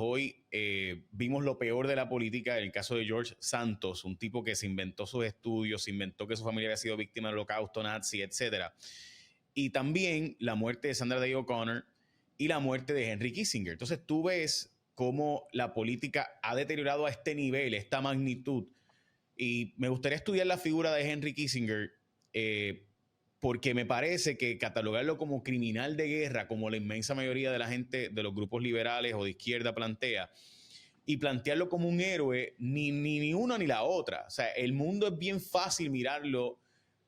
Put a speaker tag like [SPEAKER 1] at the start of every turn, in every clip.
[SPEAKER 1] hoy vimos lo peor de la política en el caso de George Santos, un tipo que se inventó sus estudios, se inventó que su familia había sido víctima del holocausto nazi, etc. Y también la muerte de Sandra Day O'Connor y la muerte de Henry Kissinger. Entonces tú ves cómo la política ha deteriorado a este nivel, esta magnitud. Y me gustaría estudiar la figura de Henry Kissinger porque me parece que catalogarlo como criminal de guerra, como la inmensa mayoría de la gente de los grupos liberales o de izquierda plantea, y plantearlo como un héroe, ni una ni la otra. O sea, el mundo es bien fácil mirarlo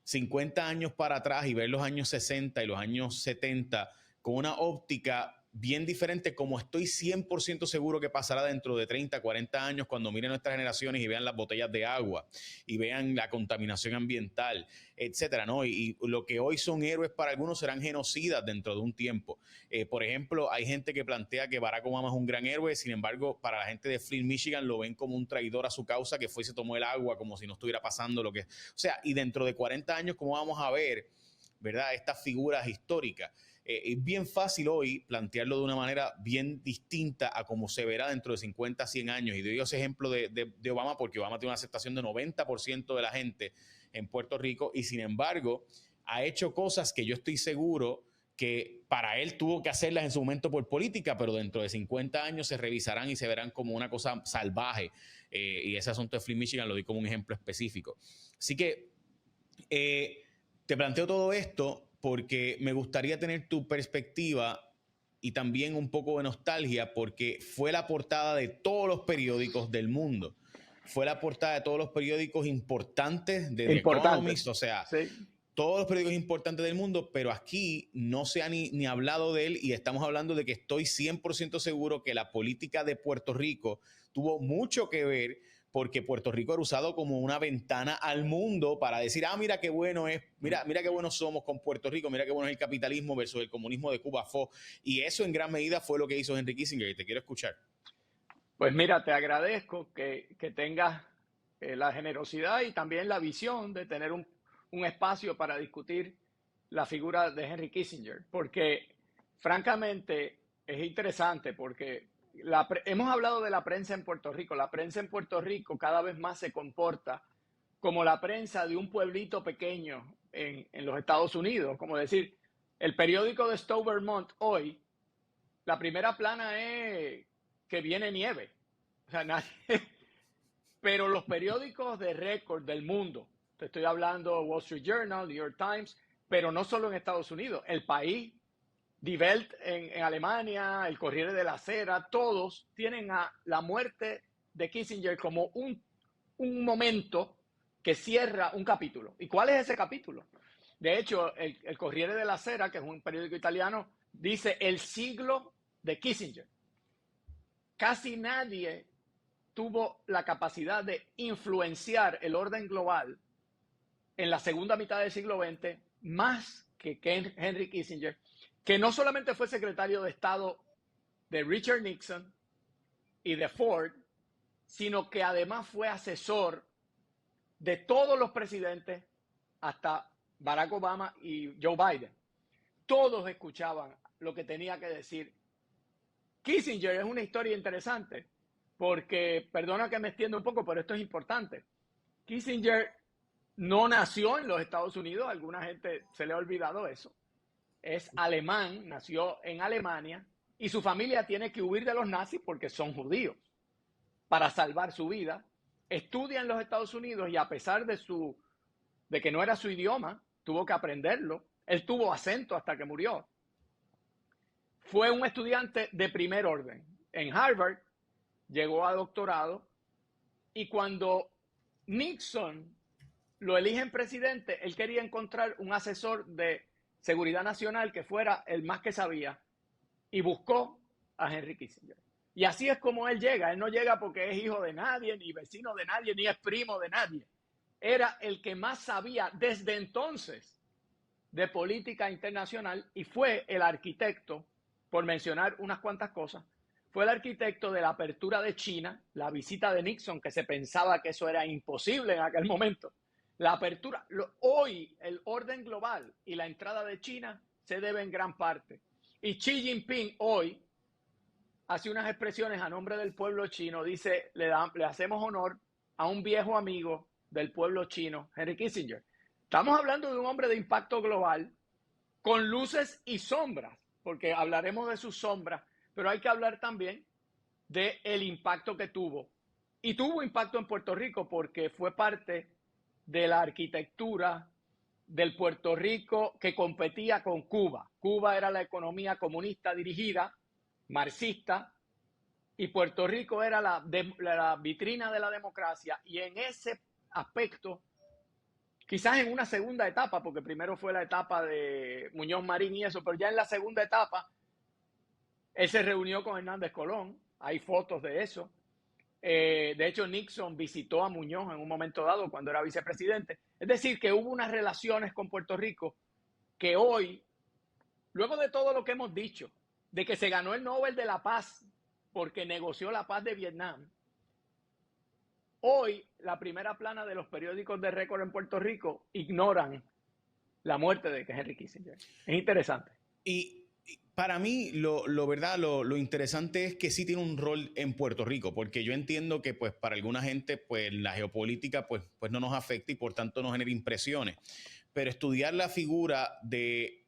[SPEAKER 1] 50 años para atrás y ver los años 60 y los años 70 con una óptica bien diferente, como estoy 100% seguro que pasará dentro de 30, 40 años cuando miren nuestras generaciones y vean las botellas de agua y vean la contaminación ambiental, etcétera, ¿no? Y lo que hoy son héroes para algunos serán genocidas dentro de un tiempo. Por ejemplo, hay gente que plantea que Barack Obama es un gran héroe, sin embargo, para la gente de Flint, Michigan, lo ven como un traidor a su causa que fue y se tomó el agua como si no estuviera pasando lo que... O sea, y dentro de 40 años, ¿cómo vamos a ver, verdad, estas figuras históricas? Es bien fácil hoy plantearlo de una manera bien distinta a como se verá dentro de 50, 100 años. Y doy ese ejemplo de Obama porque Obama tiene una aceptación de 90% de la gente en Puerto Rico y sin embargo ha hecho cosas que yo estoy seguro que para él tuvo que hacerlas en su momento por política, pero dentro de 50 años se revisarán y se verán como una cosa salvaje. Y ese asunto de Flint, Michigan lo di como un ejemplo específico. Así que te planteo todo esto porque me gustaría tener tu perspectiva y también un poco de nostalgia porque fue la portada de todos los periódicos del mundo. Fue la portada de todos los periódicos importantes de The
[SPEAKER 2] Importante.
[SPEAKER 1] Economist, o sea,
[SPEAKER 2] Sí.
[SPEAKER 1] todos los periódicos importantes del mundo, pero aquí no se ha ni hablado de él y estamos hablando de que estoy 100% seguro que la política de Puerto Rico tuvo mucho que ver porque Puerto Rico era usado como una ventana al mundo para decir, ah, mira qué bueno es, mira qué buenos somos con Puerto Rico, mira qué bueno es el capitalismo versus el comunismo de Cuba. Y eso en gran medida fue lo que hizo Henry Kissinger y te quiero escuchar.
[SPEAKER 2] Pues mira, te agradezco que tengas la generosidad y también la visión de tener un espacio para discutir la figura de Henry Kissinger, porque francamente es interesante porque hemos hablado de la prensa en Puerto Rico. La prensa en Puerto Rico cada vez más se comporta como la prensa de un pueblito pequeño en los Estados Unidos. Como decir, el periódico de Stowe, Vermont, hoy, la primera plana es que viene nieve. O sea, nadie... Pero los periódicos de récord del mundo, te estoy hablando Wall Street Journal, New York Times, pero no solo en Estados Unidos, El País, Die Welt en Alemania, el Corriere de la Sera, todos tienen a la muerte de Kissinger como un momento que cierra un capítulo. ¿Y cuál es ese capítulo? De hecho, el Corriere de la Sera, que es un periódico italiano, dice el siglo de Kissinger. Casi nadie tuvo la capacidad de influenciar el orden global en la segunda mitad del siglo XX más que Henry Kissinger, que no solamente fue secretario de Estado de Richard Nixon y de Ford, sino que además fue asesor de todos los presidentes hasta Barack Obama y Joe Biden. Todos escuchaban lo que tenía que decir. Kissinger es una historia interesante porque, perdona que me extienda un poco, pero esto es importante. Kissinger no nació en los Estados Unidos, a alguna gente se le ha olvidado eso. Es alemán, nació en Alemania y su familia tiene que huir de los nazis porque son judíos para salvar su vida. Estudia en los Estados Unidos y a pesar de que no era su idioma, tuvo que aprenderlo. Él tuvo acento hasta que murió. Fue un estudiante de primer orden. En Harvard llegó a doctorado y cuando Nixon lo eligen presidente, él quería encontrar un asesor de seguridad nacional que fuera el más que sabía y buscó a Henry Kissinger. Y así es como él llega. Él no llega porque es hijo de nadie, ni vecino de nadie, ni es primo de nadie. Era el que más sabía desde entonces de política internacional y fue el arquitecto, por mencionar unas cuantas cosas, fue el arquitecto de la apertura de China, la visita de Nixon, que se pensaba que eso era imposible en aquel momento. La apertura, hoy el orden global y la entrada de China se debe en gran parte. Y Xi Jinping hoy hace unas expresiones a nombre del pueblo chino, dice, le hacemos honor a un viejo amigo del pueblo chino, Henry Kissinger. Estamos hablando de un hombre de impacto global con luces y sombras, porque hablaremos de sus sombras, pero hay que hablar también del impacto que tuvo. Y tuvo impacto en Puerto Rico porque fue parte de la arquitectura del Puerto Rico que competía con Cuba. Cuba era la economía comunista dirigida, marxista, y Puerto Rico era la vitrina de la democracia. Y en ese aspecto, quizás en una segunda etapa, porque primero fue la etapa de Muñoz Marín y eso, pero ya en la segunda etapa, él se reunió con Hernández Colón, hay fotos de eso. De hecho, Nixon visitó a Muñoz en un momento dado cuando era vicepresidente. Es decir, que hubo unas relaciones con Puerto Rico que hoy, luego de todo lo que hemos dicho, de que se ganó el Nobel de la Paz porque negoció la paz de Vietnam, hoy la primera plana de los periódicos de récord en Puerto Rico ignoran la muerte de Henry Kissinger. Es interesante.
[SPEAKER 1] Y para mí, lo interesante es que sí tiene un rol en Puerto Rico, porque yo entiendo que pues para alguna gente pues la geopolítica pues no nos afecta y por tanto no genera impresiones. Pero estudiar la figura de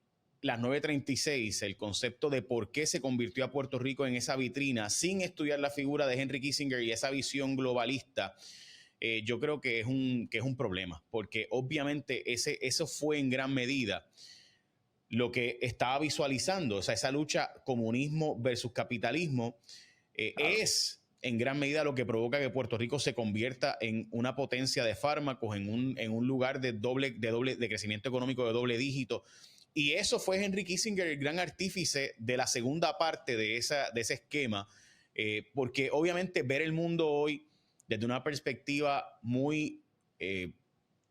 [SPEAKER 1] las 936, el concepto de por qué se convirtió a Puerto Rico en esa vitrina, sin estudiar la figura de Henry Kissinger y esa visión globalista, yo creo que es un problema, porque obviamente eso fue en gran medida lo que estaba visualizando, o sea, esa lucha comunismo versus capitalismo, claro, es en gran medida lo que provoca que Puerto Rico se convierta en una potencia de fármacos, en un lugar de crecimiento económico de doble dígito. Y eso fue Henry Kissinger, el gran artífice de la segunda parte de ese esquema, porque obviamente ver el mundo hoy desde una perspectiva muy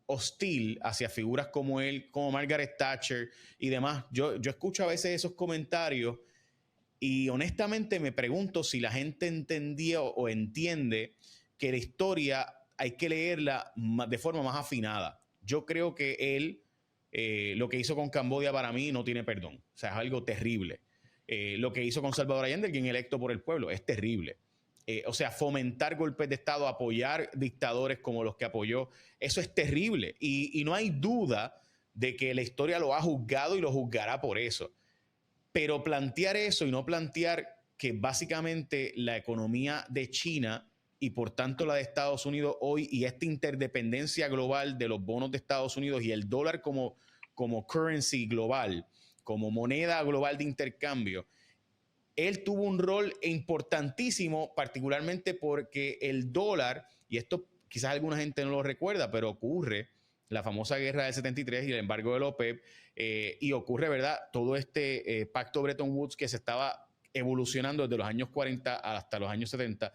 [SPEAKER 1] hostil hacia figuras como él, como Margaret Thatcher y demás. Yo escucho a veces esos comentarios y honestamente me pregunto si la gente entendía o entiende que la historia hay que leerla de forma más afinada. Yo creo que él, lo que hizo con Camboya para mí no tiene perdón. O sea, es algo terrible. Lo que hizo con Salvador Allende, quien electo por el pueblo, es terrible. O sea, fomentar golpes de Estado, apoyar dictadores como los que apoyó, eso es terrible. Y no hay duda de que la historia lo ha juzgado y lo juzgará por eso. Pero plantear eso y no plantear que básicamente la economía de China y por tanto la de Estados Unidos hoy y esta interdependencia global de los bonos de Estados Unidos y el dólar como currency global, como moneda global de intercambio, él tuvo un rol importantísimo, particularmente porque el dólar, y esto quizás alguna gente no lo recuerda, pero ocurre la famosa guerra del 73 y el embargo de la OPEP, y ocurre, ¿verdad?, todo este pacto Bretton Woods que se estaba evolucionando desde los años 40 hasta los años 70,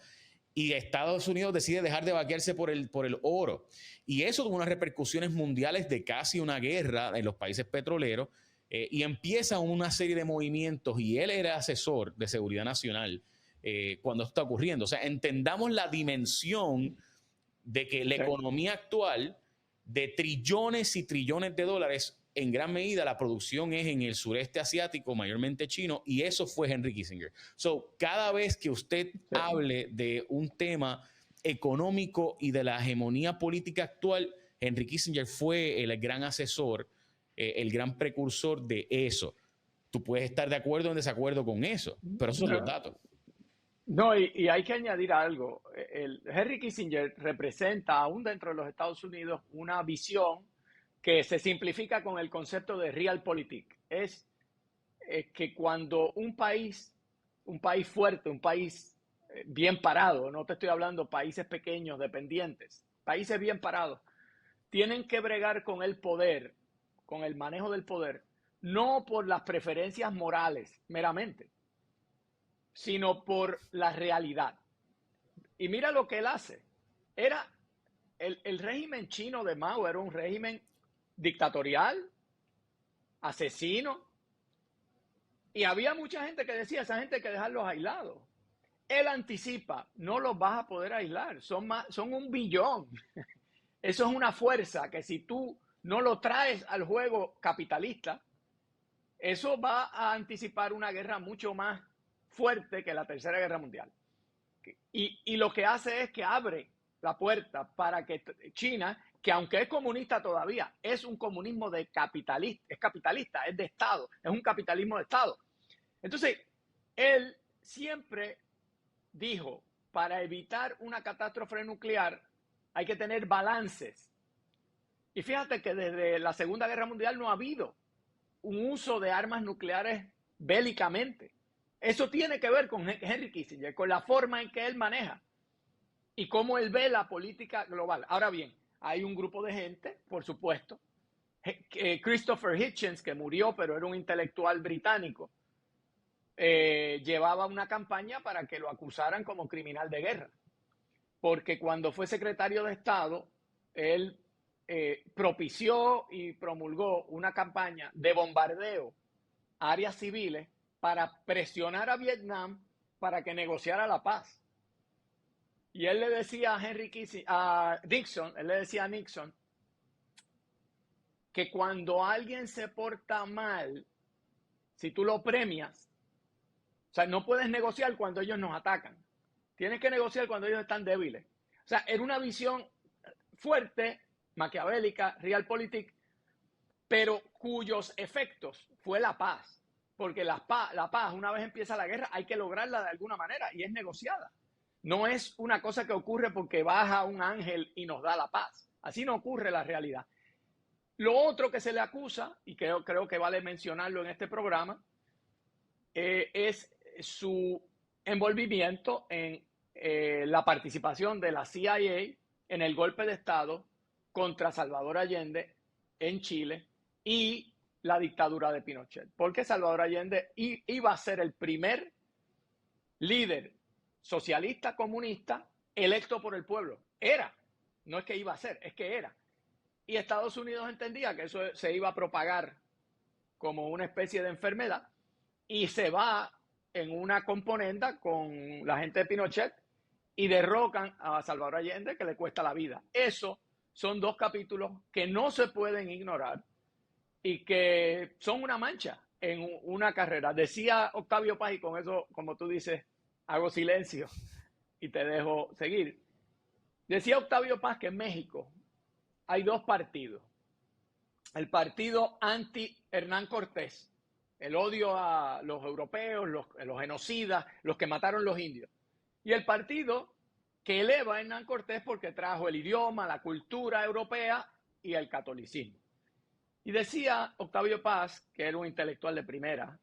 [SPEAKER 1] y Estados Unidos decide dejar de vaquearse por el oro. Y eso tuvo unas repercusiones mundiales de casi una guerra en los países petroleros, y empieza una serie de movimientos y él era asesor de seguridad nacional cuando esto está ocurriendo. O sea, entendamos la dimensión de que la economía actual de trillones y trillones de dólares, en gran medida la producción es en el sureste asiático, mayormente chino, y eso fue Henry Kissinger. So, cada vez que usted hable de un tema económico y de la hegemonía política actual, Henry Kissinger fue el gran asesor, el gran precursor de eso. Tú puedes estar de acuerdo o en desacuerdo con eso, pero esos son los datos.
[SPEAKER 2] No, y hay que añadir algo. Henry Kissinger representa, aún dentro de los Estados Unidos, una visión que se simplifica con el concepto de realpolitik. Es que cuando un país fuerte, un país bien parado, no te estoy hablando países pequeños, dependientes, países bien parados, tienen que bregar con el poder, con el manejo del poder, no por las preferencias morales meramente, sino por la realidad. Y mira lo que él hace. Era el régimen chino de Mao era un régimen dictatorial, asesino, y había mucha gente que decía, esa gente hay que dejarlos aislados. Él anticipa, no los vas a poder aislar, son 1 billón. Eso es una fuerza que si tú no lo traes al juego capitalista, eso va a anticipar una guerra mucho más fuerte que la Tercera Guerra Mundial. Y lo que hace es que abre la puerta para que China, que aunque es comunista todavía, es un comunismo de capitalista, es de Estado, es un capitalismo de Estado. Entonces, él siempre dijo, para evitar una catástrofe nuclear hay que tener balances. Y fíjate que desde la Segunda Guerra Mundial no ha habido un uso de armas nucleares bélicamente. Eso tiene que ver con Henry Kissinger, con la forma en que él maneja y cómo él ve la política global. Ahora bien, hay un grupo de gente, por supuesto, Christopher Hitchens, que murió, pero era un intelectual británico, llevaba una campaña para que lo acusaran como criminal de guerra, porque cuando fue secretario de Estado, él propició y promulgó una campaña de bombardeo a áreas civiles para presionar a Vietnam para que negociara la paz. Y él le decía a Nixon, que cuando alguien se porta mal, si tú lo premias, o sea, no puedes negociar cuando ellos nos atacan. Tienes que negociar cuando ellos están débiles. O sea, era una visión fuerte, maquiavélica, realpolitik, pero cuyos efectos fue la paz. Porque la paz, una vez empieza la guerra, hay que lograrla de alguna manera y es negociada. No es una cosa que ocurre porque baja un ángel y nos da la paz. Así no ocurre la realidad. Lo otro que se le acusa, y creo que vale mencionarlo en este programa, es su envolvimiento en la participación de la CIA en el golpe de Estado contra Salvador Allende en Chile y la dictadura de Pinochet. Porque Salvador Allende iba a ser el primer líder socialista comunista electo por el pueblo. Era, no es que iba a ser, es que era. Y Estados Unidos entendía que eso se iba a propagar como una especie de enfermedad y se va en una componenda con la gente de Pinochet y derrocan a Salvador Allende, que le cuesta la vida. Eso son dos capítulos que no se pueden ignorar y que son una mancha en una carrera. Decía Octavio Paz, y con eso, como tú dices, hago silencio y te dejo seguir. Decía Octavio Paz que en México hay dos partidos. El partido anti-Hernán Cortés, el odio a los europeos, los genocidas, los que mataron los indios. Y el partido que eleva a Hernán Cortés porque trajo el idioma, la cultura europea y el catolicismo. Y decía Octavio Paz, que era un intelectual de primera,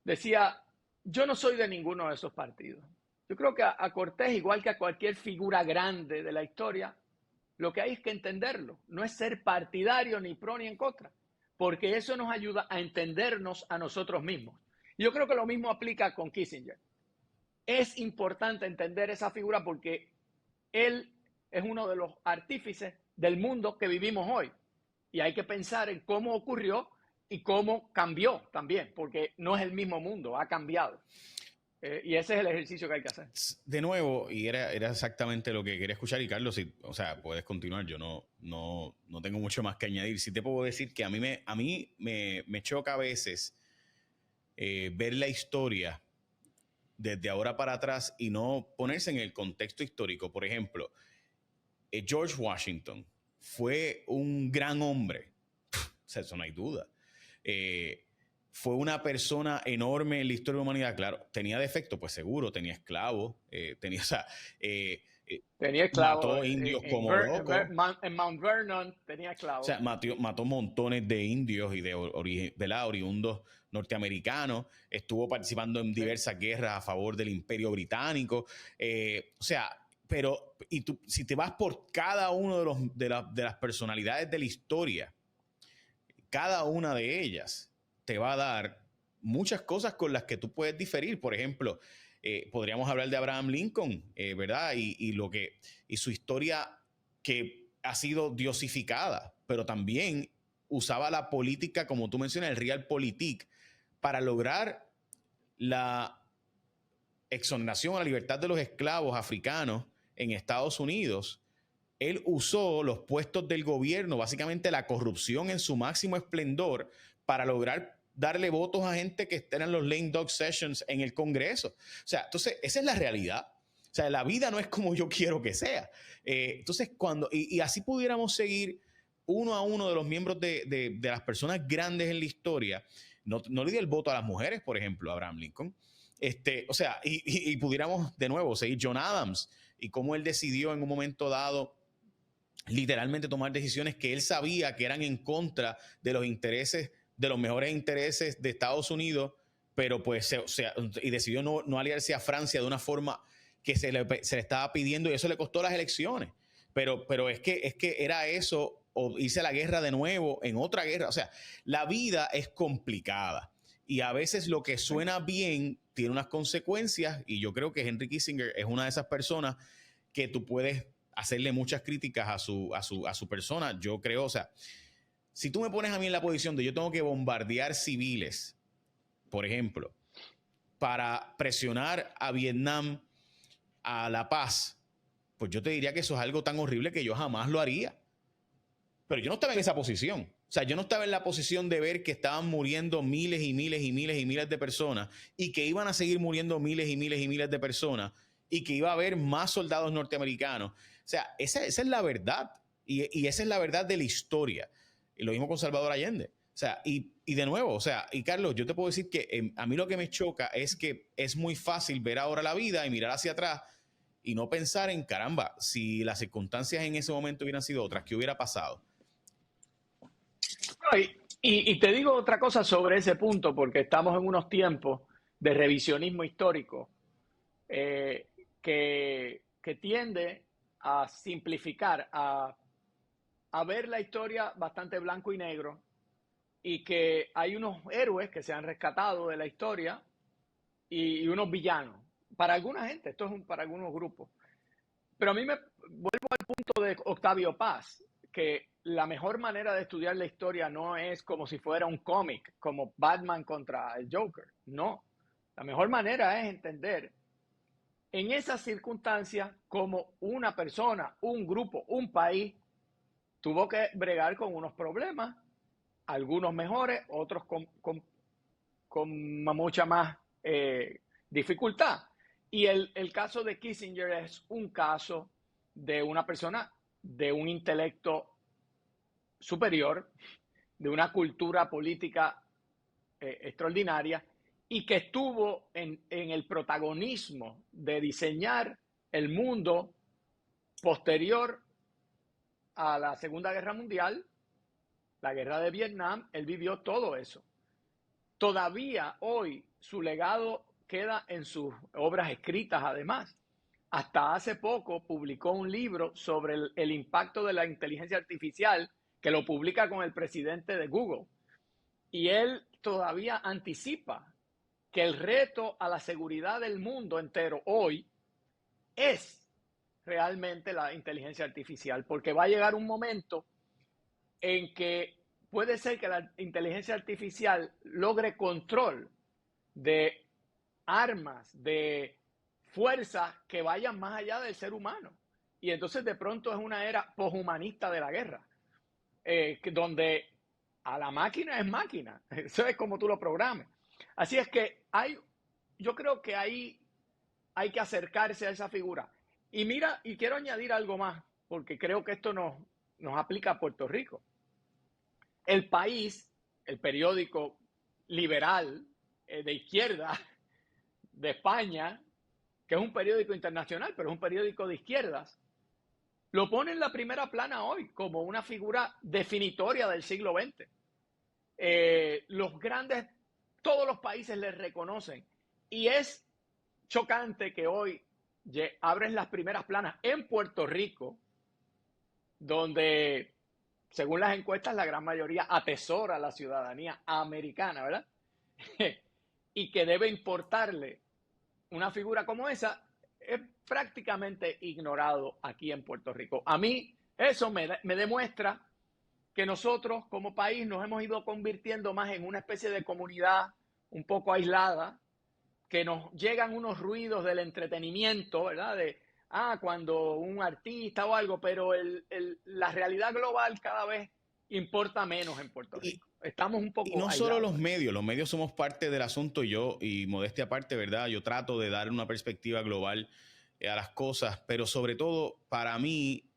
[SPEAKER 2] decía, yo no soy de ninguno de esos partidos. Yo creo que a Cortés, igual que a cualquier figura grande de la historia, lo que hay es que entenderlo. No es ser partidario ni pro ni en contra, porque eso nos ayuda a entendernos a nosotros mismos. Yo creo que lo mismo aplica con Kissinger. Es importante entender esa figura porque él es uno de los artífices del mundo que vivimos hoy. Y hay que pensar en cómo ocurrió y cómo cambió también, porque no es el mismo mundo, ha cambiado. Y ese es el ejercicio que hay que hacer.
[SPEAKER 1] De nuevo, y era exactamente lo que quería escuchar, y Carlos, o sea, puedes continuar, yo no tengo mucho más que añadir. Sí te puedo decir que a mí me choca a veces ver la historia desde ahora para atrás y no ponerse en el contexto histórico. Por ejemplo, George Washington fue un gran hombre, o sea, eso no hay duda. Fue una persona enorme en la historia de la humanidad, claro. ¿Tenía defecto? Pues seguro, tenía esclavos, tenía
[SPEAKER 2] esclavos.
[SPEAKER 1] Mató indios como loco.
[SPEAKER 2] En Mount Vernon tenía esclavos.
[SPEAKER 1] O sea, mató montones de indios y de oriundos norteamericanos. Estuvo participando en diversas guerras a favor del Imperio Británico. O sea, pero si te vas por cada uno de las personalidades de la historia, cada una de ellas te va a dar muchas cosas con las que tú puedes diferir. Por ejemplo, podríamos hablar de Abraham Lincoln, ¿verdad? Y su historia que ha sido diosificada, pero también usaba la política, como tú mencionas, el realpolitik, para lograr la exoneración a la libertad de los esclavos africanos en Estados Unidos. Él usó los puestos del gobierno, básicamente la corrupción en su máximo esplendor, para lograr darle votos a gente que estén en los lame dog sessions en el Congreso. O sea, entonces, esa es la realidad. O sea, la vida no es como yo quiero que sea. Entonces, y así pudiéramos seguir uno a uno de los miembros de las personas grandes en la historia. No le dio el voto a las mujeres, por ejemplo, a Abraham Lincoln. O sea, y pudiéramos de nuevo seguir John Adams y cómo él decidió en un momento dado literalmente tomar decisiones que él sabía que eran en contra de los intereses, de los mejores intereses de Estados Unidos, pero pues y decidió no aliarse a Francia de una forma que se le estaba pidiendo, y eso le costó las elecciones. Pero es que era eso, o irse a la guerra de nuevo, en otra guerra. O sea, la vida es complicada y a veces lo que suena bien tiene unas consecuencias, y yo creo que Henry Kissinger es una de esas personas que tú puedes hacerle muchas críticas a su persona. Yo creo, o sea, si tú me pones a mí en la posición de yo tengo que bombardear civiles, por ejemplo, para presionar a Vietnam a la paz, pues yo te diría que eso es algo tan horrible que yo jamás lo haría. Pero yo no estaba en esa posición. O sea, yo no estaba en la posición de ver que estaban muriendo miles y miles y miles y miles de personas, y que iban a seguir muriendo miles y miles y miles de personas, y que iba a haber más soldados norteamericanos. O sea, esa es la verdad. Y esa es la verdad de la historia. Y lo mismo con Salvador Allende. O sea, y de nuevo, o sea, y Carlos, yo te puedo decir que a mí lo que me choca es que es muy fácil ver ahora la vida y mirar hacia atrás y no pensar en, caramba, si las circunstancias en ese momento hubieran sido otras, ¿qué hubiera pasado?
[SPEAKER 2] Y te digo otra cosa sobre ese punto, porque estamos en unos tiempos de revisionismo histórico que tiende a simplificar, a ver la historia bastante blanco y negro, y que hay unos héroes que se han rescatado de la historia y unos villanos. Para alguna gente, esto es para algunos grupos. Pero a mí me vuelvo al punto de Octavio Paz, que la mejor manera de estudiar la historia no es como si fuera un cómic, como Batman contra el Joker. No. La mejor manera es entender en esas circunstancias cómo una persona, un grupo, un país tuvo que bregar con unos problemas, algunos mejores, otros con mucha más dificultad. Y el caso de Kissinger es un caso de una persona de un intelecto superior, de una cultura política extraordinaria, y que estuvo en el protagonismo de diseñar el mundo posterior a la Segunda Guerra Mundial, la guerra de Vietnam. Él vivió todo eso. Todavía hoy su legado queda en sus obras escritas, además. Hasta hace poco publicó un libro sobre el impacto de la inteligencia artificial, que lo publica con el presidente de Google. Y él todavía anticipa que el reto a la seguridad del mundo entero hoy es realmente la inteligencia artificial, porque va a llegar un momento en que puede ser que la inteligencia artificial logre control de armas, de fuerzas que vayan más allá del ser humano. Y entonces de pronto es una era poshumanista de la guerra, donde a la máquina es máquina. Eso es como tú lo programes. Así es que yo creo que ahí hay que acercarse a esa figura. Y mira, y quiero añadir algo más, porque creo que esto nos aplica a Puerto Rico. El País, el periódico liberal de izquierda de España, que es un periódico internacional, pero es un periódico de izquierdas, lo pone en la primera plana hoy como una figura definitoria del siglo XX. Todos los países le reconocen. Y es chocante que hoy abren las primeras planas en Puerto Rico, donde, según las encuestas, la gran mayoría atesora la ciudadanía americana, ¿verdad? Y que debe importarle una figura como esa, es prácticamente ignorado aquí en Puerto Rico. A mí eso me demuestra que nosotros como país nos hemos ido convirtiendo más en una especie de comunidad un poco aislada, que nos llegan unos ruidos del entretenimiento, ¿verdad? Cuando un artista o algo, pero la realidad global cada vez importa menos en Puerto
[SPEAKER 1] Y,
[SPEAKER 2] Rico. Estamos un
[SPEAKER 1] y
[SPEAKER 2] poco
[SPEAKER 1] no solo
[SPEAKER 2] aislados.
[SPEAKER 1] los medios somos parte del asunto. Yo, y modestia aparte, ¿verdad? Yo trato de dar una perspectiva global a las cosas, pero sobre todo para mí,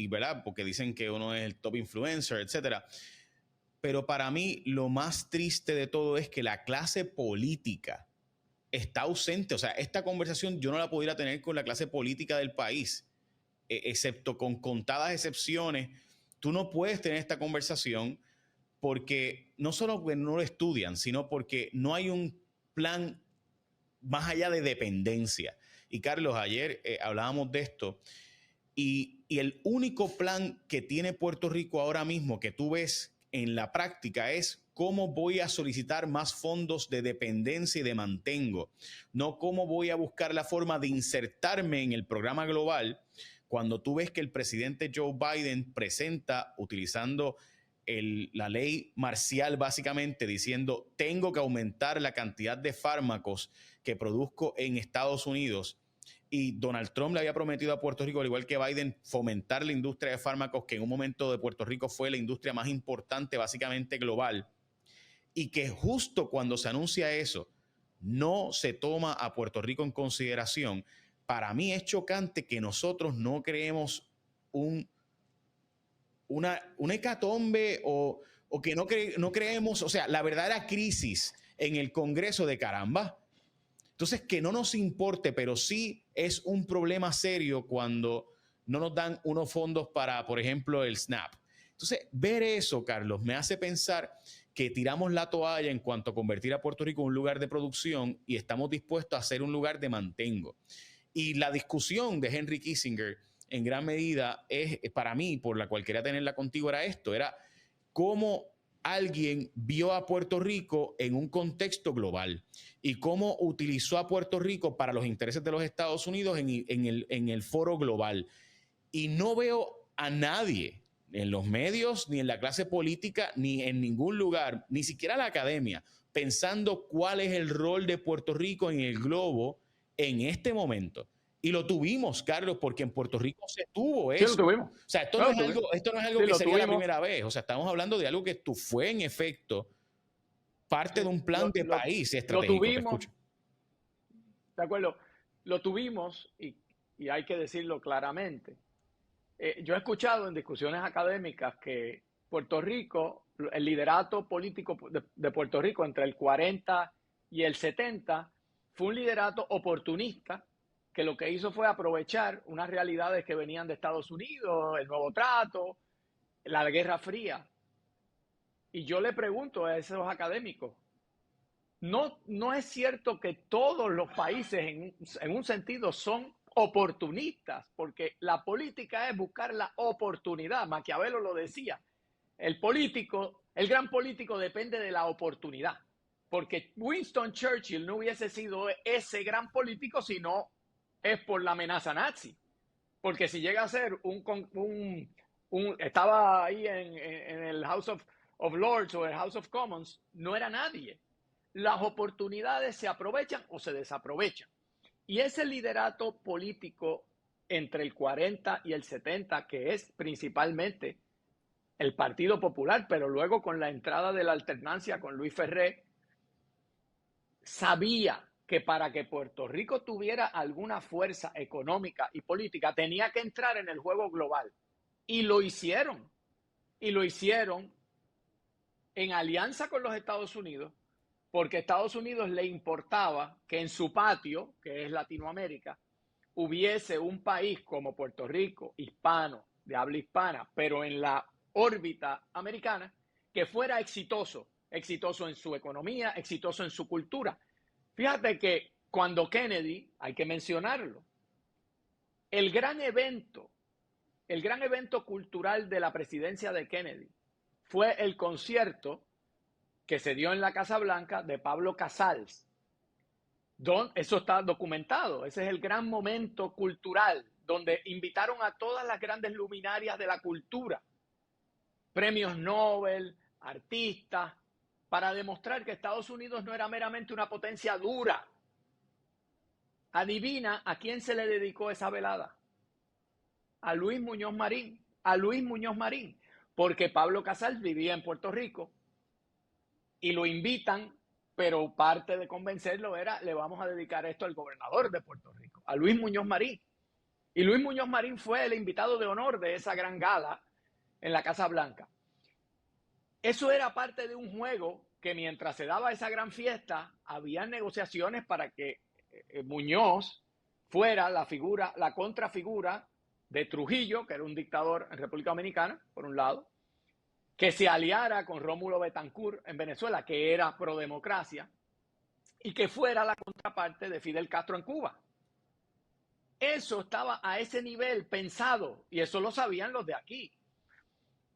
[SPEAKER 1] ¿verdad? Porque dicen que uno es el top influencer, etcétera. Pero para mí lo más triste de todo es que la clase política está ausente. O sea, esta conversación yo no la pudiera tener con la clase política del país, excepto con contadas excepciones. Tú no puedes tener esta conversación porque no solo que no lo estudian, sino porque no hay un plan más allá de dependencia. Y Carlos, ayer hablábamos de esto y el único plan que tiene Puerto Rico ahora mismo que tú ves en la práctica es cómo voy a solicitar más fondos de dependencia y de mantengo, no cómo voy a buscar la forma de insertarme en el programa global. Cuando tú ves que el presidente Joe Biden presenta utilizando la ley marcial básicamente diciendo tengo que aumentar la cantidad de fármacos que produzco en Estados Unidos, y Donald Trump le había prometido a Puerto Rico, al igual que Biden, fomentar la industria de fármacos, que en un momento de Puerto Rico fue la industria más importante básicamente global, y que justo cuando se anuncia eso no se toma a Puerto Rico en consideración. Para mí es chocante que nosotros no creemos una hecatombe o que no creemos, o sea, la verdadera crisis en el Congreso de caramba. Entonces, que no nos importe, pero sí es un problema serio cuando no nos dan unos fondos para, por ejemplo, el SNAP. Entonces, ver eso, Carlos, me hace pensar que tiramos la toalla en cuanto a convertir a Puerto Rico en un lugar de producción y estamos dispuestos a ser un lugar de mantengo. Y la discusión de Henry Kissinger, en gran medida, es para mí, por la cual quería tenerla contigo, era esto, era cómo alguien vio a Puerto Rico en un contexto global y cómo utilizó a Puerto Rico para los intereses de los Estados Unidos en el foro global. Y no veo a nadie en los medios, ni en la clase política, ni en ningún lugar, ni siquiera la academia, pensando cuál es el rol de Puerto Rico en el globo en este momento. Y lo tuvimos, Carlos, porque en Puerto Rico se tuvo
[SPEAKER 2] Sí, lo
[SPEAKER 1] eso.
[SPEAKER 2] tuvimos.
[SPEAKER 1] O sea,
[SPEAKER 2] No, lo tuvimos.
[SPEAKER 1] esto no es algo
[SPEAKER 2] Sí,
[SPEAKER 1] que
[SPEAKER 2] lo
[SPEAKER 1] sería la
[SPEAKER 2] tuvimos.
[SPEAKER 1] primera vez. O sea, estamos hablando de algo que fue en efecto parte de
[SPEAKER 2] Sí,
[SPEAKER 1] un plan de país
[SPEAKER 2] lo
[SPEAKER 1] estratégico. Te
[SPEAKER 2] tuvimos,
[SPEAKER 1] escucho.
[SPEAKER 2] de acuerdo, lo tuvimos y hay que decirlo claramente. Yo he escuchado en discusiones académicas que Puerto Rico, el liderato político de Puerto Rico entre el 40 y el 70 fue un liderato oportunista que lo que hizo fue aprovechar unas realidades que venían de Estados Unidos, el nuevo trato, la Guerra Fría. Y yo le pregunto a esos académicos, no es cierto que todos los países en un sentido son oportunistas, porque la política es buscar la oportunidad. Maquiavelo lo decía. El gran político depende de la oportunidad, porque Winston Churchill no hubiese sido ese gran político si no es por la amenaza nazi. Porque si llega a ser estaba ahí en el House of Lords o el House of Commons, no era nadie. Las oportunidades se aprovechan o se desaprovechan. Y ese liderato político entre el 40 y el 70, que es principalmente el Partido Popular, pero luego con la entrada de la alternancia con Luis Ferré, sabía que para que Puerto Rico tuviera alguna fuerza económica y política tenía que entrar en el juego global. Y lo hicieron. Y lo hicieron en alianza con los Estados Unidos, porque a Estados Unidos le importaba que en su patio, que es Latinoamérica, hubiese un país como Puerto Rico, hispano, de habla hispana, pero en la órbita americana, que fuera exitoso, exitoso en su economía, exitoso en su cultura. Fíjate que cuando Kennedy, hay que mencionarlo, el gran evento cultural de la presidencia de Kennedy fue el concierto que se dio en la Casa Blanca de Pablo Casals. Eso está documentado, ese es el gran momento cultural, donde invitaron a todas las grandes luminarias de la cultura, premios Nobel, artistas, para demostrar que Estados Unidos no era meramente una potencia dura. Adivina a quién se le dedicó esa velada. A Luis Muñoz Marín. A Luis Muñoz Marín. porque Pablo Casals vivía en Puerto Rico y lo invitan, pero parte de convencerlo era, le vamos a dedicar esto al gobernador de Puerto Rico, a Luis Muñoz Marín. Y Luis Muñoz Marín fue el invitado de honor de esa gran gala en la Casa Blanca. Eso era parte de un juego que mientras se daba esa gran fiesta, había negociaciones para que Muñoz fuera la contrafigura de Trujillo, que era un dictador en República Dominicana, por un lado, que se aliara con Rómulo Betancourt en Venezuela, que era prodemocracia, y que fuera la contraparte de Fidel Castro en Cuba. Eso estaba a ese nivel pensado, y eso lo sabían los de aquí.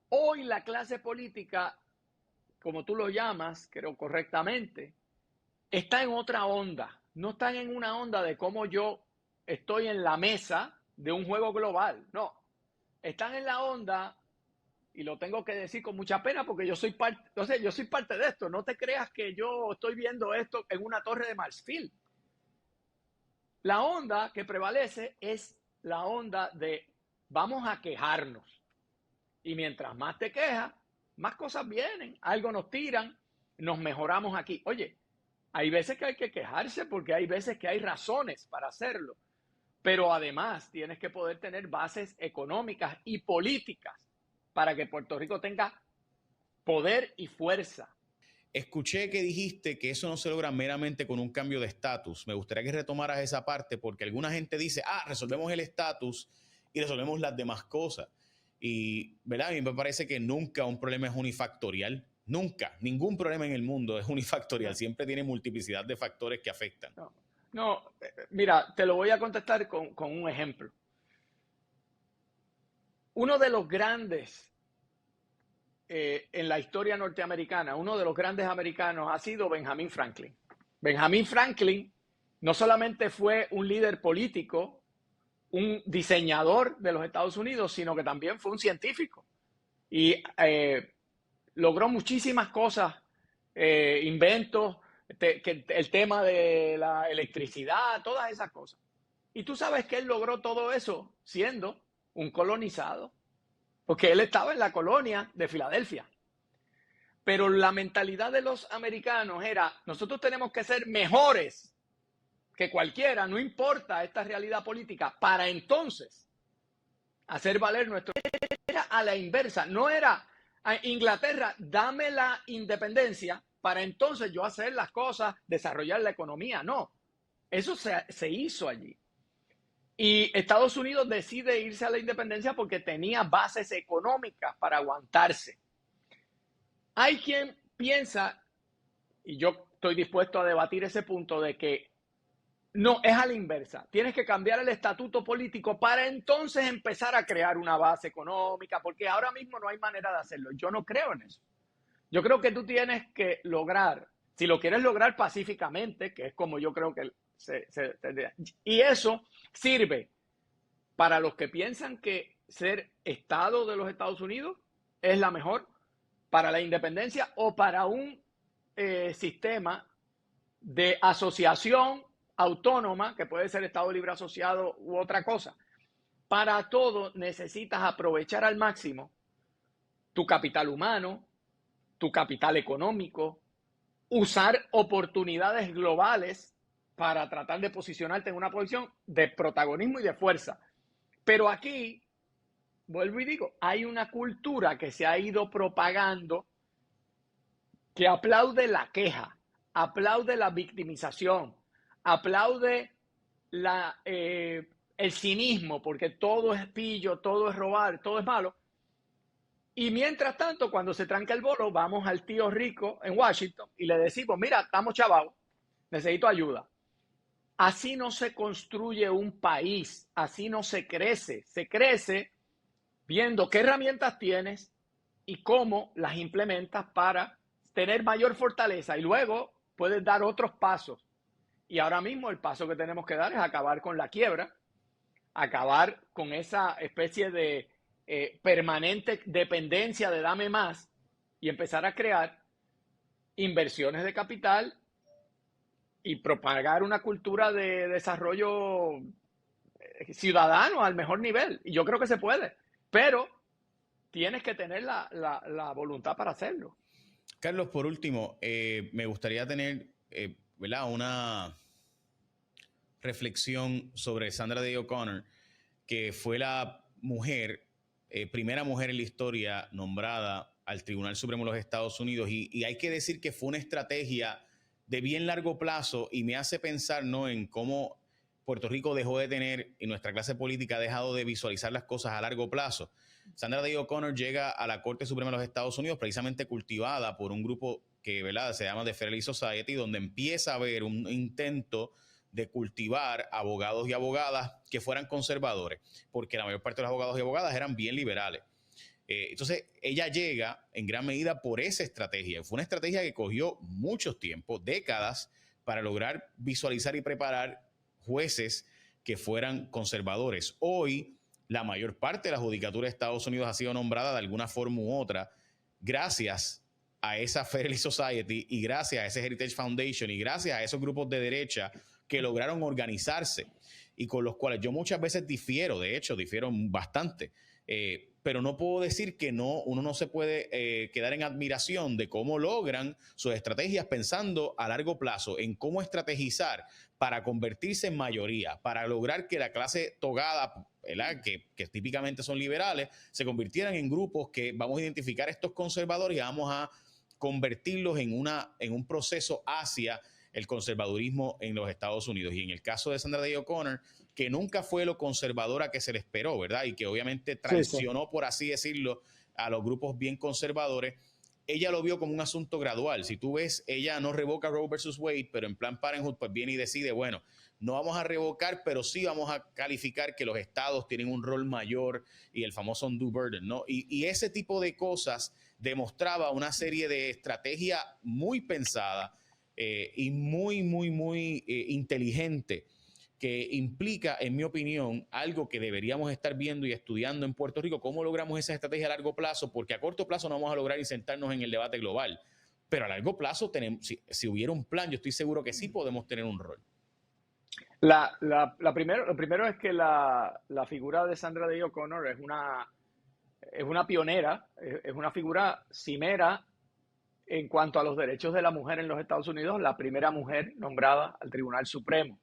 [SPEAKER 2] Hoy la clase política, como tú lo llamas, creo correctamente, está en otra onda. No están en una onda de cómo yo estoy en la mesa de un juego global. No, están en la onda, y lo tengo que decir con mucha pena porque yo soy parte, yo soy parte de esto. No te creas que yo estoy viendo esto en una torre de marfil. La onda que prevalece es la onda de vamos a quejarnos. Y mientras más te quejas, más cosas vienen, algo nos tiran, nos mejoramos aquí. Oye, hay veces que hay que quejarse porque hay veces que hay razones para hacerlo. Pero además tienes que poder tener bases económicas y políticas para que Puerto Rico tenga poder y fuerza.
[SPEAKER 1] Escuché que dijiste que eso no se logra meramente con un cambio de estatus. Me gustaría que retomaras esa parte porque alguna gente dice, resolvemos el estatus y resolvemos las demás cosas. Y, ¿verdad? A mí me parece que nunca un problema es unifactorial. Nunca. Ningún problema en el mundo es unifactorial. Siempre tiene multiplicidad de factores que afectan.
[SPEAKER 2] No, mira, te lo voy a contestar con un ejemplo. Uno de los grandes en la historia norteamericana, uno de los grandes americanos ha sido Benjamin Franklin. Benjamin Franklin no solamente fue un líder político, un diseñador de los Estados Unidos, sino que también fue un científico. Y logró muchísimas cosas, inventos, el tema de la electricidad, todas esas cosas. Y tú sabes que él logró todo eso siendo un colonizado, porque él estaba en la colonia de Filadelfia. Pero la mentalidad de los americanos era, nosotros tenemos que ser mejores que cualquiera, no importa esta realidad política, para entonces hacer valer nuestro... Era a la inversa, no era a Inglaterra, dame la independencia para entonces yo hacer las cosas, desarrollar la economía. No, eso se hizo allí. Y Estados Unidos decide irse a la independencia porque tenía bases económicas para aguantarse. Hay quien piensa, y yo estoy dispuesto a debatir ese punto, de que no, es a la inversa. Tienes que cambiar el estatuto político para entonces empezar a crear una base económica, porque ahora mismo no hay manera de hacerlo. Yo no creo en eso. Yo creo que tú tienes que lograr, si lo quieres lograr pacíficamente, que es como yo creo que y eso sirve para los que piensan que ser Estado de los Estados Unidos es la mejor, para la independencia o para un sistema de asociación autónoma, que puede ser Estado Libre Asociado u otra cosa. Para todo necesitas aprovechar al máximo tu capital humano, tu capital económico, usar oportunidades globales para tratar de posicionarte en una posición de protagonismo y de fuerza. Pero aquí, vuelvo y digo, hay una cultura que se ha ido propagando que aplaude la queja, aplaude la victimización, aplaude el cinismo, porque todo es pillo, todo es robar, todo es malo. Y mientras tanto, cuando se tranca el bolo, vamos al tío rico en Washington y le decimos, mira, estamos chavados, necesito ayuda. Así no se construye un país, así no se crece. Se crece viendo qué herramientas tienes y cómo las implementas para tener mayor fortaleza. Y luego puedes dar otros pasos. Y ahora mismo el paso que tenemos que dar es acabar con la quiebra, acabar con esa especie de permanente dependencia de dame más y empezar a crear inversiones de capital y propagar una cultura de desarrollo ciudadano al mejor nivel. Y yo creo que se puede, pero tienes que tener la voluntad para hacerlo.
[SPEAKER 1] Carlos, por último, me gustaría tener ¿verdad? Una reflexión sobre Sandra Day O'Connor, que fue la mujer, primera mujer en la historia nombrada al Tribunal Supremo de los Estados Unidos, y hay que decir que fue una estrategia de bien largo plazo, y me hace pensar, ¿no?, en cómo Puerto Rico dejó de tener, y nuestra clase política ha dejado de visualizar las cosas a largo plazo. Sandra Day O'Connor llega a la Corte Suprema de los Estados Unidos precisamente cultivada por un grupo que, ¿verdad?, se llama The Fairley Society, donde empieza a haber un intento de cultivar abogados y abogadas que fueran conservadores, porque la mayor parte de los abogados y abogadas eran bien liberales. Entonces, ella llega en gran medida por esa estrategia. Fue una estrategia que cogió mucho tiempo, décadas, para lograr visualizar y preparar jueces que fueran conservadores. Hoy, la mayor parte de la judicatura de Estados Unidos ha sido nombrada de alguna forma u otra gracias a esa Fairley Society y gracias a ese Heritage Foundation y gracias a esos grupos de derecha que lograron organizarse y con los cuales yo muchas veces difiero, de hecho, difiero bastante. Pero no puedo decir que no, uno no se puede quedar en admiración de cómo logran sus estrategias pensando a largo plazo en cómo estrategizar para convertirse en mayoría, para lograr que la clase togada, ¿verdad?, que típicamente son liberales, se convirtieran en grupos que vamos a identificar a estos conservadores y vamos a convertirlos en un proceso hacia el conservadurismo en los Estados Unidos. Y en el caso de Sandra Day O'Connor, que nunca fue lo conservadora que se le esperó, ¿verdad? Y que obviamente traicionó, por así decirlo, a los grupos bien conservadores, ella lo vio como un asunto gradual. Si tú ves, ella no revoca Roe versus Wade, pero en Planned Parenthood pues viene y decide, bueno, no vamos a revocar, pero sí vamos a calificar que los estados tienen un rol mayor y el famoso undue burden, ¿no? Y ese tipo de cosas demostraba una serie de estrategia muy pensada y muy inteligente, que implica, en mi opinión, algo que deberíamos estar viendo y estudiando en Puerto Rico, cómo logramos esa estrategia a largo plazo, porque a corto plazo no vamos a lograr sentarnos en el debate global, pero a largo plazo, si hubiera un plan, yo estoy seguro que sí podemos tener un rol.
[SPEAKER 2] Lo primero es que la figura de Sandra Day O'Connor es una pionera, es una figura cimera en cuanto a los derechos de la mujer en los Estados Unidos, la primera mujer nombrada al Tribunal Supremo.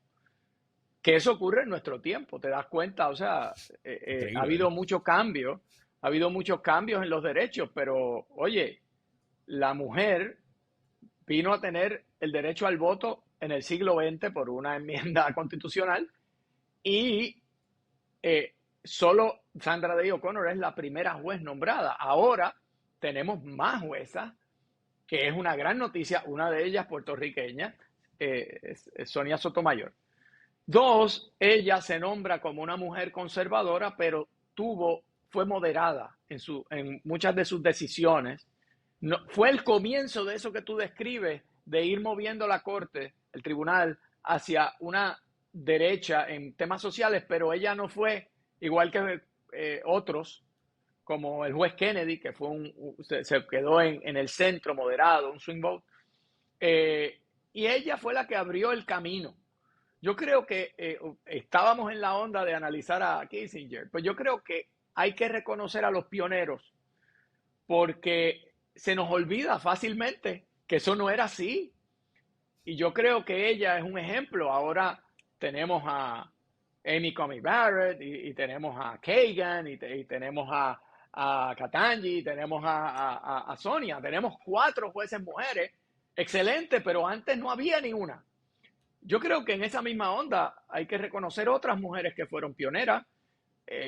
[SPEAKER 2] Que eso ocurre en nuestro tiempo, te das cuenta, o sea, ha habido muchos cambios en los derechos, pero oye, la mujer vino a tener el derecho al voto en el siglo XX por una enmienda constitucional y solo Sandra Day O'Connor es la primera juez nombrada. Ahora tenemos más juezas, que es una gran noticia, una de ellas puertorriqueña, es Sonia Sotomayor. 2, ella se nombra como una mujer conservadora, pero fue moderada en muchas de sus decisiones. No, fue el comienzo de eso que tú describes, de ir moviendo la corte, el tribunal, hacia una derecha en temas sociales, pero ella no fue igual que otros, como el juez Kennedy, que se quedó en el centro moderado, un swing vote. Y ella fue la que abrió el camino. Yo creo que estábamos en la onda de analizar a Kissinger, pues yo creo que hay que reconocer a los pioneros, porque se nos olvida fácilmente que eso no era así. Y yo creo que ella es un ejemplo. Ahora tenemos a Amy Coney Barrett y tenemos a Kagan y tenemos a Ketanji, tenemos a Sonia. Tenemos 4 jueces mujeres, excelente, pero antes no había ni una. Yo creo que en esa misma onda hay que reconocer otras mujeres que fueron pioneras.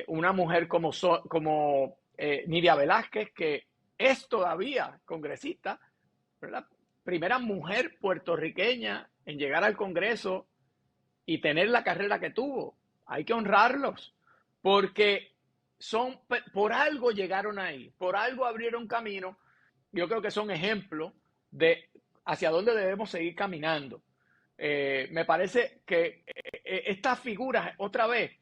[SPEAKER 2] Una mujer como Nidia Velázquez, que es todavía congresista, ¿verdad? Primera mujer puertorriqueña en llegar al Congreso y tener la carrera que tuvo. Hay que honrarlos, porque por algo llegaron ahí, por algo abrieron camino. Yo creo que son ejemplos de hacia dónde debemos seguir caminando. Me parece que estas figuras, otra vez,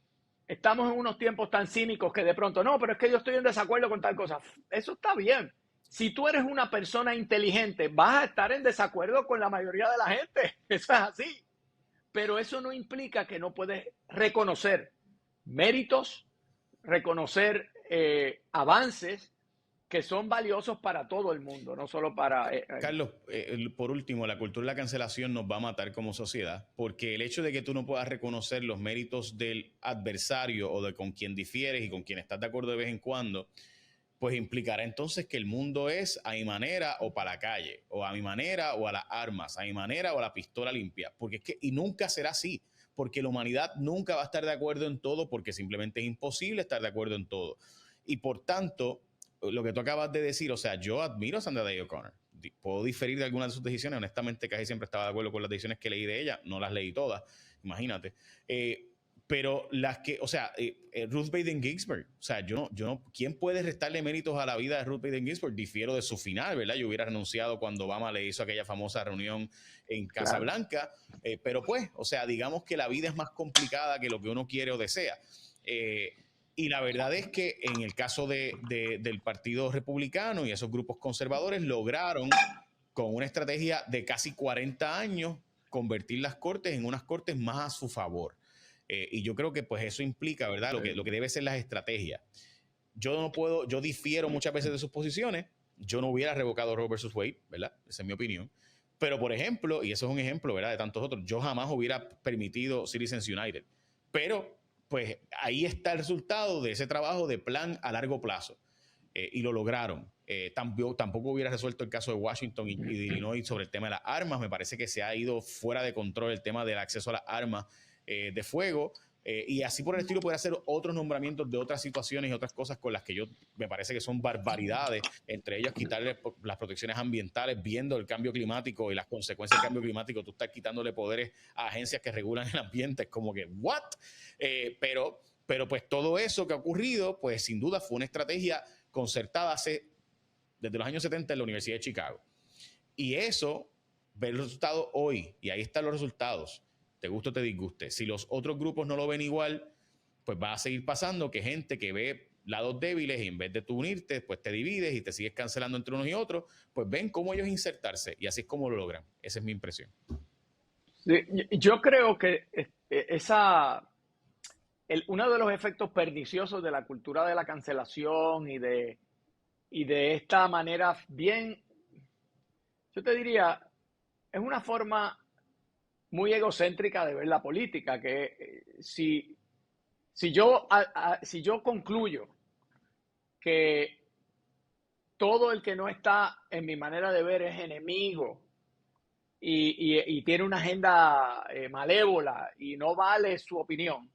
[SPEAKER 2] estamos en unos tiempos tan cínicos que de pronto, no, pero es que yo estoy en desacuerdo con tal cosa. Eso está bien. Si tú eres una persona inteligente, vas a estar en desacuerdo con la mayoría de la gente. Eso es así. Pero eso no implica que no puedes reconocer méritos, reconocer avances que son valiosos para todo el mundo, no solo para...
[SPEAKER 1] Carlos, por último, la cultura de la cancelación nos va a matar como sociedad, porque el hecho de que tú no puedas reconocer los méritos del adversario o de con quien difieres y con quien estás de acuerdo de vez en cuando, pues implicará entonces que el mundo es a mi manera o para la calle, o a mi manera o a las armas, a mi manera o a la pistola limpia, porque es que, y nunca será así, porque la humanidad nunca va a estar de acuerdo en todo, porque simplemente es imposible estar de acuerdo en todo. Y por tanto, lo que tú acabas de decir, o sea, yo admiro a Sandra Day O'Connor. Puedo diferir de algunas de sus decisiones. Honestamente, casi siempre estaba de acuerdo con las decisiones que leí de ella. No las leí todas, imagínate. Pero las que, o sea, Ruth Bader Ginsburg, o sea, yo no, ¿quién puede restarle méritos a la vida de Ruth Bader Ginsburg? Difiero de su final, ¿verdad? Yo hubiera renunciado cuando Obama le hizo aquella famosa reunión en Casa
[SPEAKER 2] Claro.
[SPEAKER 1] Blanca, pero pues, o sea, digamos que la vida es más complicada que lo que uno quiere o desea. Y la verdad es que en el caso del Partido Republicano y esos grupos conservadores lograron, con una estrategia de casi 40 años, convertir las cortes en unas cortes más a su favor. Y yo creo que pues eso implica, ¿verdad? Lo que debe ser las estrategias. Yo difiero muchas veces de sus posiciones. Yo no hubiera revocado Roe versus Wade, ¿verdad? Esa es mi opinión. Pero, por ejemplo, y eso es un ejemplo, ¿verdad? De tantos otros, yo jamás hubiera permitido Citizens United. Pero, pues, ahí está el resultado de ese trabajo de plan a largo plazo. Y lo lograron. Tampoco hubiera resuelto el caso de Washington y de Illinois sobre el tema de las armas. Me parece que se ha ido fuera de control el tema del acceso a las armas de fuego. Y así por el estilo puede hacer otros nombramientos de otras situaciones y otras cosas con las que me parece que son barbaridades, entre ellos quitarle las protecciones ambientales, viendo el cambio climático y las consecuencias del cambio climático. Tú estás quitándole poderes a agencias que regulan el ambiente, es como que, ¿what? Pero pues todo eso que ha ocurrido, pues sin duda fue una estrategia concertada desde los años 70 en la Universidad de Chicago. Y eso, ver los resultados hoy, y ahí están los resultados, te guste o te disguste. Si los otros grupos no lo ven igual, pues va a seguir pasando que gente que ve lados débiles y en vez de tú unirte, pues te divides y te sigues cancelando entre unos y otros, pues ven cómo ellos insertarse y así es como lo logran. Esa es mi impresión.
[SPEAKER 2] Sí, yo creo que uno de los efectos perniciosos de la cultura de la cancelación y de esta manera bien, yo te diría, es una forma muy egocéntrica de ver la política, que si yo concluyo que todo el que no está en mi manera de ver es enemigo y tiene una agenda malévola y no vale su opinión,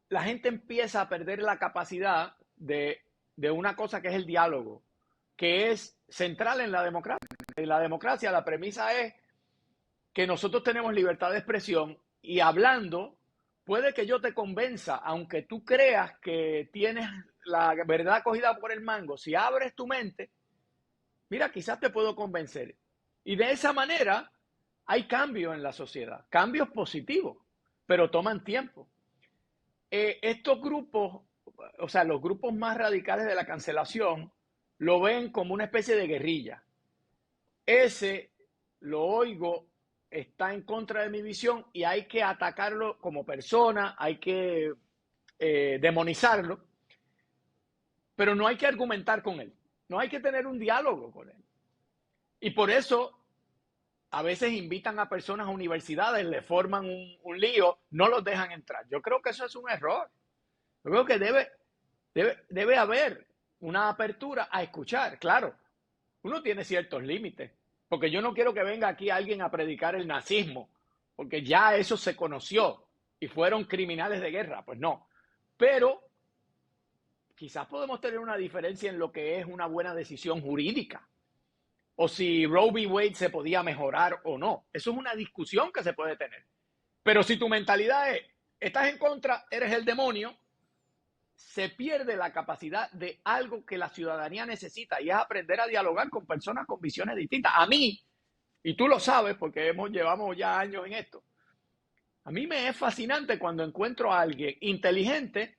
[SPEAKER 2] la gente empieza a perder la capacidad de una cosa que es el diálogo, que es central en la democracia. En la democracia la premisa es que nosotros tenemos libertad de expresión y hablando puede que yo te convenza, aunque tú creas que tienes la verdad cogida por el mango. Si abres tu mente, mira, quizás te puedo convencer. Y de esa manera hay cambios en la sociedad, cambios positivos, pero toman tiempo. Estos grupos, o sea, los grupos más radicales de la cancelación, lo ven como una especie de guerrilla. Ese, lo oigo, está en contra de mi visión y hay que atacarlo como persona, hay que demonizarlo, pero no hay que argumentar con él, no hay que tener un diálogo con él. Y por eso a veces invitan a personas a universidades, le forman un lío, no los dejan entrar. Yo creo que eso es un error. Yo creo que debe haber una apertura a escuchar. Claro, uno tiene ciertos límites, porque yo no quiero que venga aquí alguien a predicar el nazismo, porque ya eso se conoció y fueron criminales de guerra. Pues no. Pero quizás podemos tener una diferencia en lo que es una buena decisión jurídica, o si Roe v. Wade se podía mejorar o no. Eso es una discusión que se puede tener. Pero si tu mentalidad es, estás en contra, eres el demonio, se pierde la capacidad de algo que la ciudadanía necesita y es aprender a dialogar con personas con visiones distintas. A mí, y tú lo sabes porque llevamos ya años en esto, a mí me es fascinante cuando encuentro a alguien inteligente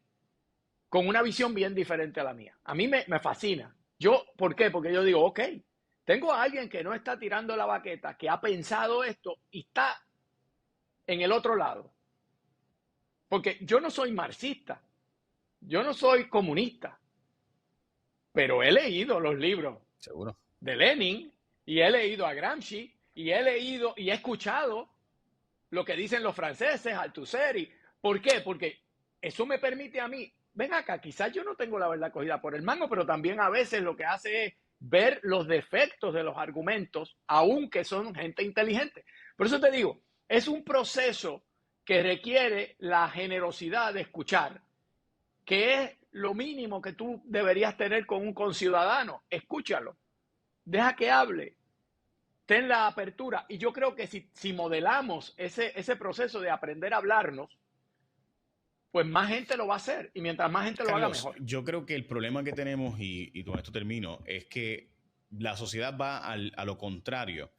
[SPEAKER 2] con una visión bien diferente a la mía. A mí me fascina. ¿Por qué? Porque yo digo, ok, tengo a alguien que no está tirando la baqueta, que ha pensado esto y está en el otro lado. Porque yo no soy marxista, yo no soy comunista, pero he leído los libros
[SPEAKER 1] Seguro.
[SPEAKER 2] de Lenin y he leído a Gramsci y he leído y he escuchado lo que dicen los franceses, Althusser. ¿Por qué? Porque eso me permite a mí, ven acá, quizás yo no tengo la verdad cogida por el mango, pero también a veces lo que hace es ver los defectos de los argumentos, aunque son gente inteligente. Por eso te digo, es un proceso que requiere la generosidad de escuchar, que es lo mínimo que tú deberías tener con un conciudadano. Escúchalo, deja que hable, ten la apertura. Y yo creo que si modelamos ese proceso de aprender a hablarnos, pues más gente lo va a hacer. Y mientras más gente lo haga, mejor.
[SPEAKER 1] Yo creo que el problema que tenemos, y con esto termino, es que la sociedad va a lo contrario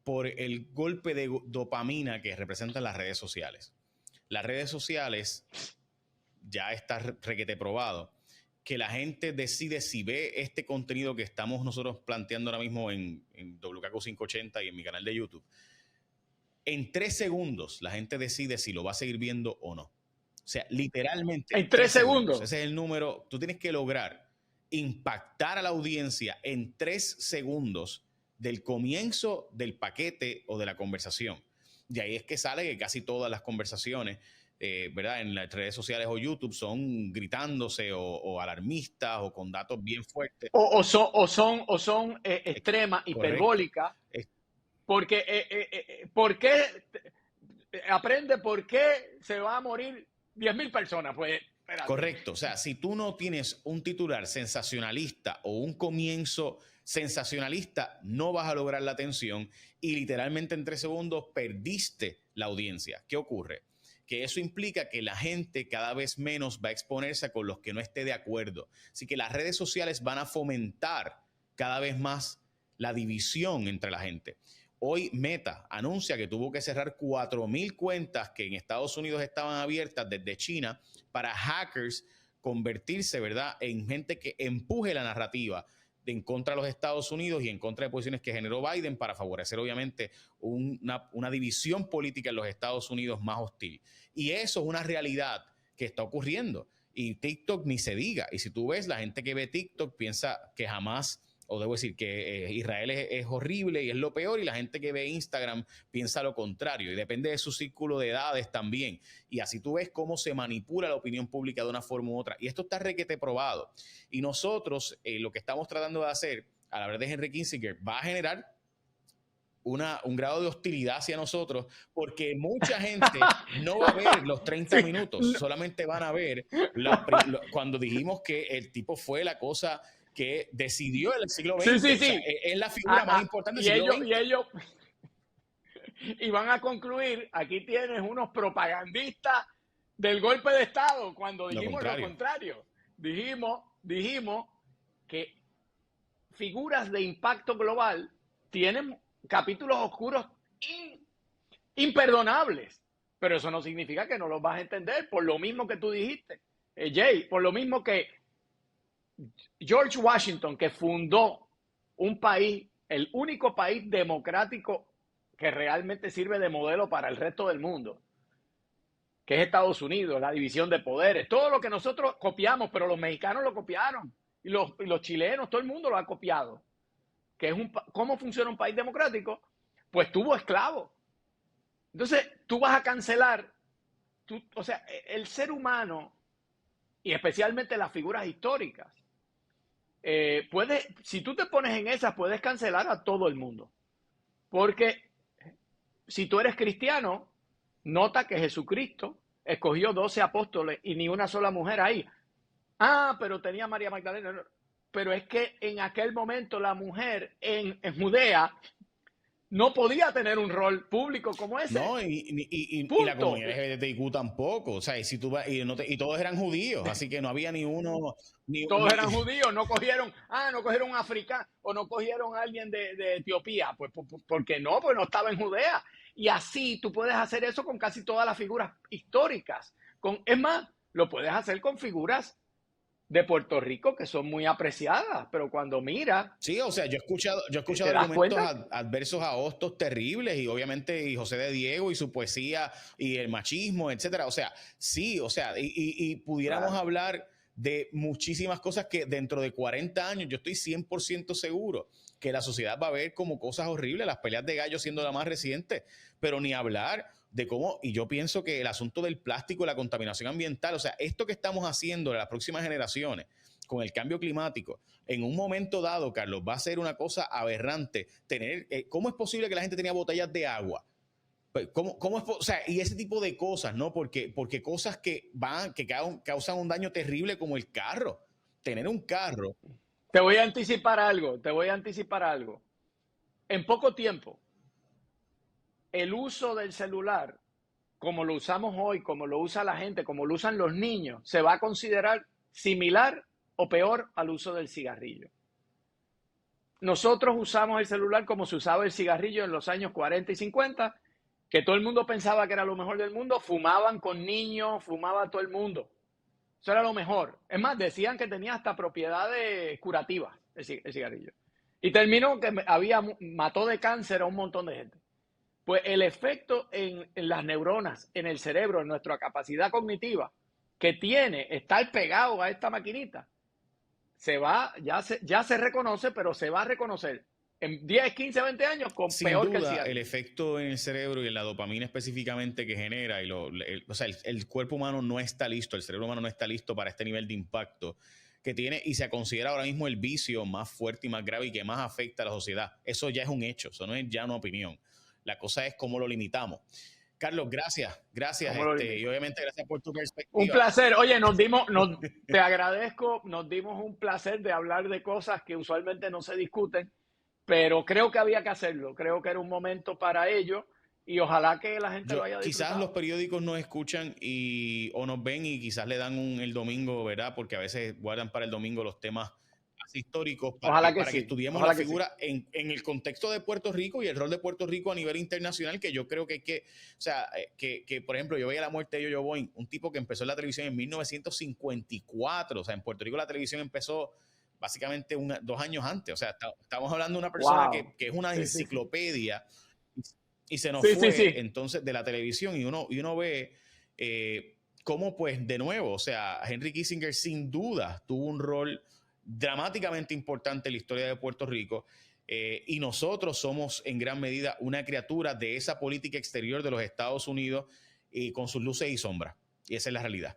[SPEAKER 1] por el golpe de dopamina que representan las redes sociales. Las redes sociales, ya está requete probado, que la gente decide si ve este contenido que estamos nosotros planteando ahora mismo en WKQ 580 y en mi canal de YouTube. En 3 segundos la gente decide si lo va a seguir viendo o no. O sea, literalmente.
[SPEAKER 2] En 3 segundos.
[SPEAKER 1] Ese es el número. Tú tienes que lograr impactar a la audiencia en 3 segundos del comienzo del paquete o de la conversación. Y ahí es que sale que casi todas las conversaciones, ¿verdad?, en las redes sociales o YouTube son gritándose o alarmistas o con datos bien fuertes.
[SPEAKER 2] O son extremas, hiperbólicas. Porque, ¿por qué? Aprende por qué se va a morir 10,000 personas. Pues, espérate.
[SPEAKER 1] Correcto. O sea, si tú no tienes un titular sensacionalista o un comienzo sensacionalista, no vas a lograr la atención y literalmente en 3 segundos perdiste la audiencia. ¿Qué ocurre? Que eso implica que la gente cada vez menos va a exponerse con los que no esté de acuerdo. Así que las redes sociales van a fomentar cada vez más la división entre la gente. Hoy Meta anuncia que tuvo que cerrar 4,000 cuentas que en Estados Unidos estaban abiertas desde China para hackers convertirse, ¿verdad?, en gente que empuje la narrativa en contra de los Estados Unidos y en contra de posiciones que generó Biden para favorecer, obviamente, una división política en los Estados Unidos más hostil. Y eso es una realidad que está ocurriendo. Y TikTok ni se diga. Y si tú ves, la gente que ve TikTok piensa que jamás, o debo decir que Israel es horrible y es lo peor, y la gente que ve Instagram piensa lo contrario. Y depende de su círculo de edades también. Y así tú ves cómo se manipula la opinión pública de una forma u otra. Y esto está requete probado. Y nosotros, lo que estamos tratando de hacer, a la verdad de Henry Kissinger, va a generar un grado de hostilidad hacia nosotros, porque mucha gente no va a ver los 30 minutos, solamente van a ver cuando dijimos que el tipo fue la cosa que decidió en el siglo XX.
[SPEAKER 2] Sí.
[SPEAKER 1] O sea, es la figura más importante del siglo XX.
[SPEAKER 2] Y van a concluir, aquí tienes unos propagandistas del golpe de Estado, cuando dijimos lo contrario. Dijimos que figuras de impacto global tienen capítulos oscuros imperdonables, pero eso no significa que no los vas a entender, por lo mismo que tú dijiste, Jay, por lo mismo que George Washington, que fundó un país, el único país democrático que realmente sirve de modelo para el resto del mundo, que es Estados Unidos, la división de poderes, todo lo que nosotros copiamos, pero los mexicanos lo copiaron, y los chilenos, todo el mundo lo ha copiado, que es ¿cómo funciona un país democrático? Pues tuvo esclavos. Entonces, tú vas a cancelar, o sea, el ser humano, y especialmente las figuras históricas, si tú te pones en esas, puedes cancelar a todo el mundo. Porque si tú eres cristiano, nota que Jesucristo escogió 12 apóstoles y ni una sola mujer ahí. Ah, pero tenía María Magdalena. Pero es que en aquel momento la mujer en Judea no podía tener un rol público como ese.
[SPEAKER 1] No, y la comunidad LGBTIQ tampoco. O sea, y todos eran judíos, así que no había ni uno.
[SPEAKER 2] Todos eran judíos, no cogieron un africano o no cogieron a alguien de Etiopía. Pues, ¿por qué no? Pues no estaba en Judea. Y así tú puedes hacer eso con casi todas las figuras históricas. Es más, lo puedes hacer con figuras de Puerto Rico que son muy apreciadas, pero cuando mira...
[SPEAKER 1] Sí, o sea, yo he escuchado argumentos adversos a Hostos terribles, y obviamente y José de Diego y su poesía y el machismo, etcétera. O sea, sí, o sea, y pudiéramos hablar de muchísimas cosas que dentro de 40 años yo estoy 100% seguro que la sociedad va a ver como cosas horribles, las peleas de gallos siendo la más reciente, pero ni hablar de cómo, y yo pienso que el asunto del plástico y la contaminación ambiental, o sea, esto que estamos haciendo en las próximas generaciones con el cambio climático, en un momento dado, Carlos, va a ser una cosa aberrante. ¿Cómo es posible que la gente tenía botellas de agua? ¿Cómo es, o sea, y ese tipo de cosas, ¿no? Porque cosas que causan un daño terrible como el carro. Tener un carro.
[SPEAKER 2] Te voy a anticipar algo. En poco tiempo, el uso del celular, como lo usamos hoy, como lo usa la gente, como lo usan los niños, se va a considerar similar o peor al uso del cigarrillo. Nosotros usamos el celular como se usaba el cigarrillo en los años 40 y 50, que todo el mundo pensaba que era lo mejor del mundo, fumaban con niños, fumaba todo el mundo. Eso era lo mejor. Es más, decían que tenía hasta propiedades curativas el cigarrillo. Y terminó que mató de cáncer a un montón de gente. Pues el efecto en las neuronas, en el cerebro, en nuestra capacidad cognitiva, que tiene estar pegado a esta maquinita, ya se reconoce, pero se va a reconocer en 10, 15, 20 años con
[SPEAKER 1] Sin
[SPEAKER 2] peor
[SPEAKER 1] duda,
[SPEAKER 2] que el cigarrillo.
[SPEAKER 1] El efecto en el cerebro y en la dopamina específicamente que genera, o sea, el cuerpo humano no está listo, el cerebro humano no está listo para este nivel de impacto que tiene y se considera ahora mismo el vicio más fuerte y más grave y que más afecta a la sociedad. Eso ya es un hecho, eso no es ya una opinión. La cosa es cómo lo limitamos. Carlos, gracias. Y obviamente gracias por tu perspectiva.
[SPEAKER 2] Un placer. Oye, te agradezco, nos dimos un placer de hablar de cosas que usualmente no se discuten, pero creo que había que hacerlo. Creo que era un momento para ello y ojalá que la gente lo haya disfrutado.
[SPEAKER 1] Quizás los periódicos nos escuchan o nos ven y quizás le dan el domingo, ¿verdad? Porque a veces guardan para el domingo los temas históricos para que estudiemos la figura en el contexto de Puerto Rico y el rol de Puerto Rico a nivel internacional, que yo creo que o sea, que por ejemplo, yo veía la muerte de Yo-Yo Boing, un tipo que empezó en la televisión en 1954, o sea, en Puerto Rico la televisión empezó básicamente 2 años antes, o sea, estamos hablando de una persona que es una enciclopedia y se nos fue entonces de la televisión y uno ve cómo pues de nuevo, o sea, Henry Kissinger sin duda tuvo un rol dramáticamente importante en la historia de Puerto Rico y nosotros somos en gran medida una criatura de esa política exterior de los Estados Unidos con sus luces y sombras. Y esa es la realidad.